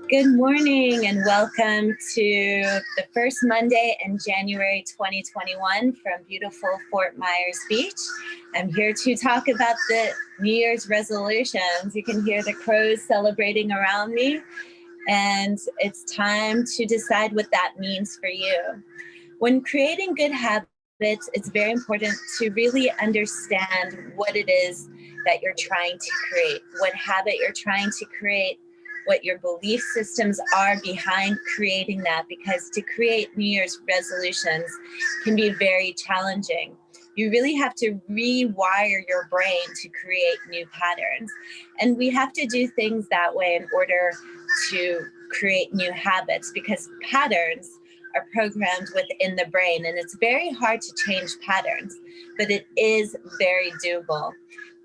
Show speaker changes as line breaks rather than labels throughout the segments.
Good morning and welcome to the first Monday in January 2021 from beautiful Fort Myers Beach. I'm here to talk about the New Year's resolutions. You can hear the crows celebrating around me, and it's time to decide what that means for you. When creating good habits, it's very important to really understand what it is that you're trying to create, what habit you're trying to create, what your belief systems are behind creating that, because to create New Year's resolutions can be very challenging. You really have to rewire your brain to create new patterns. And we have to do things that way in order to create new habits, because patterns are programmed within the brain, and it's very hard to change patterns, but it is very doable.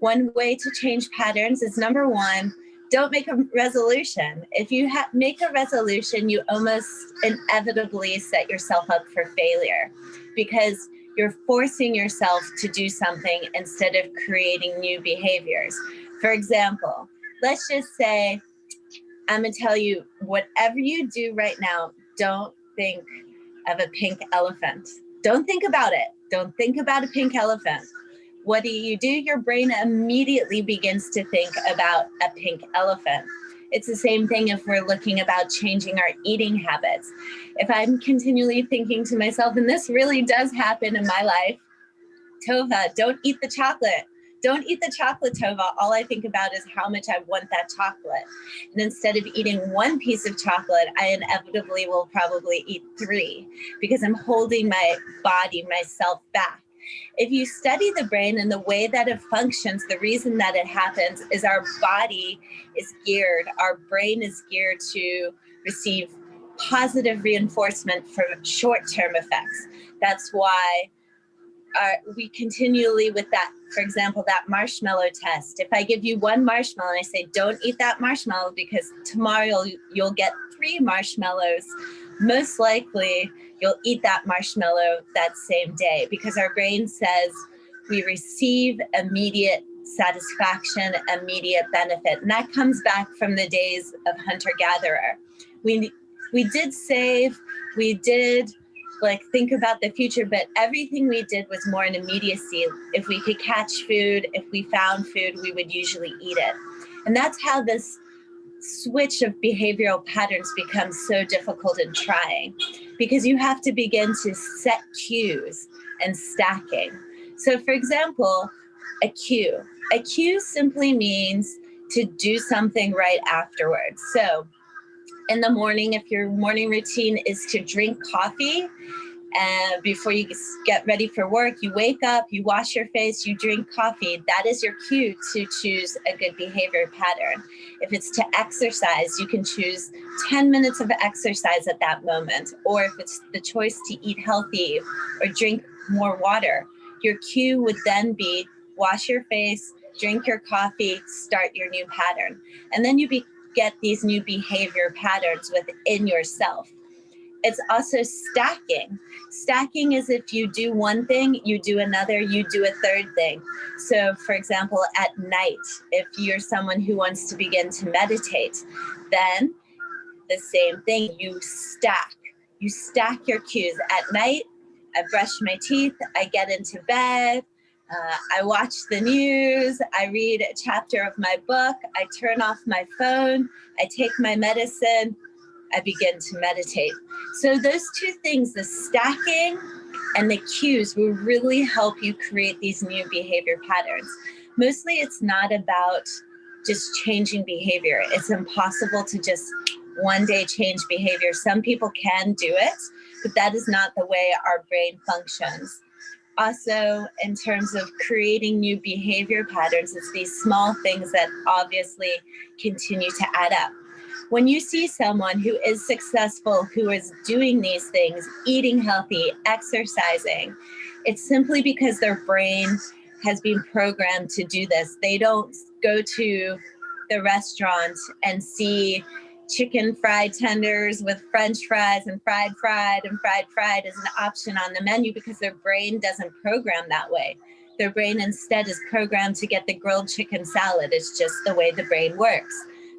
One way to change patterns is, number one, don't make a resolution. If you make a resolution, you almost inevitably set yourself up for failure, because you're forcing yourself to do something instead of creating new behaviors. For example, let's just say, I'm gonna tell you, whatever you do right now, don't think of a pink elephant. Don't think about it. Don't think about a pink elephant. What do? Your brain immediately begins to think about a pink elephant. It's the same thing if we're looking about changing our eating habits. If I'm continually thinking to myself, and this really does happen in my life, Tovah, don't eat the chocolate. Don't eat the chocolate, Tovah. All I think about is how much I want that chocolate. And instead of eating one piece of chocolate, I inevitably will probably eat 3, because I'm holding my body, myself back. If you study the brain and the way that it functions, the reason that it happens is our body is geared, our brain is geared to receive positive reinforcement for short-term effects. That's why we continually, with that, for example, that marshmallow test. If I give you one marshmallow and I say, don't eat that marshmallow because tomorrow you'll get 3 marshmallows, most likely you'll eat that marshmallow that same day, because our brain says we receive immediate satisfaction, immediate benefit. And that comes back from the days of hunter-gatherer. We did save, we did think about the future, but everything we did was more in immediacy. If we could catch food, if we found food, we would usually eat it. And that's how this switch of behavioral patterns becomes so difficult in trying, because you have to begin to set cues and stacking. So for example, a cue. A cue simply means to do something right afterwards. So in the morning, if your morning routine is to drink coffee, and before you get ready for work, you wake up, you wash your face, you drink coffee. That is your cue to choose a good behavior pattern. If it's to exercise, you can choose 10 minutes of exercise at that moment. Or if it's the choice to eat healthy or drink more water, your cue would then be wash your face, drink your coffee, start your new pattern. And then you get these new behavior patterns within yourself. It's also stacking. Stacking is if you do one thing, you do another, you do a third thing. So for example, at night, if you're someone who wants to begin to meditate, then the same thing, you stack. You stack your cues. At night, I brush my teeth, I get into bed, I watch the news, I read a chapter of my book, I turn off my phone, I take my medicine, I begin to meditate. So those 2 things, the stacking and the cues, will really help you create these new behavior patterns. Mostly it's not about just changing behavior. It's impossible to just one day change behavior. Some people can do it, but that is not the way our brain functions. Also, in terms of creating new behavior patterns, it's these small things that obviously continue to add up. When you see someone who is successful, who is doing these things, eating healthy, exercising, it's simply because their brain has been programmed to do this. They don't go to the restaurant and see chicken fried tenders with French fries and fried as an option on the menu, because their brain doesn't program that way. Their brain instead is programmed to get the grilled chicken salad. It's just the way the brain works.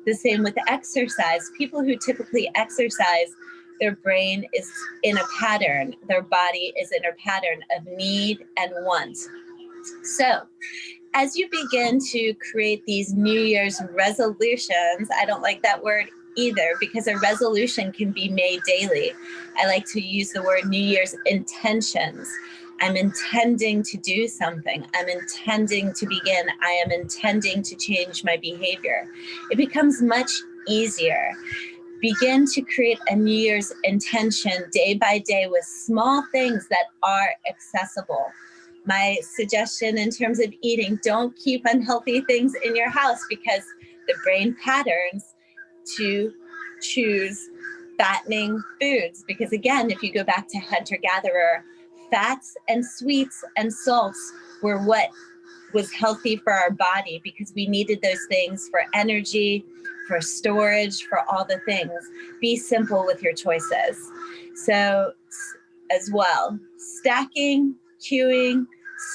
The same with exercise. People who typically exercise, their brain is in a pattern, their body is in a pattern of need and want. So as you begin to create these New Year's resolutions, I don't like that word either because a resolution can be made daily. I like to use the word New Year's intentions. I'm intending to do something. I'm intending to begin. I am intending to change my behavior. It becomes much easier. Begin to create a New Year's intention day by day with small things that are accessible. My suggestion in terms of eating, don't keep unhealthy things in your house because the brain patterns to choose fattening foods. Because again, if you go back to hunter-gatherer, fats and sweets and salts were what was healthy for our body because we needed those things for energy, for storage, for all the things. Be simple with your choices. So as well, stacking, queuing,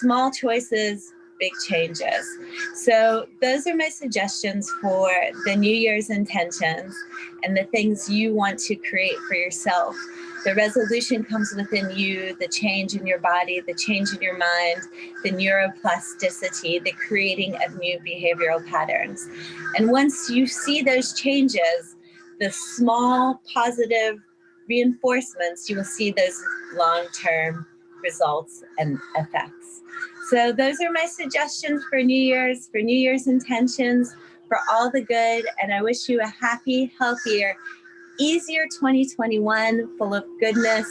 small choices, big changes. So those are my suggestions for the New Year's intentions and the things you want to create for yourself. The resolution comes within you, the change in your body, the change in your mind, the neuroplasticity, the creating of new behavioral patterns. And once you see those changes, the small positive reinforcements, you will see those long-term results and effects. So those are my suggestions for New Year's intentions, for all the good. And I wish you a happy, healthier, easier 2021 full of goodness,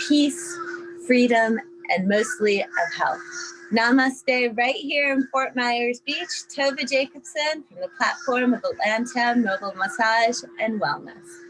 peace, freedom, and mostly of health. Namaste right here in Fort Myers Beach. Tovah Jacobson from the platform of Atlanta Mobile Massage and Wellness.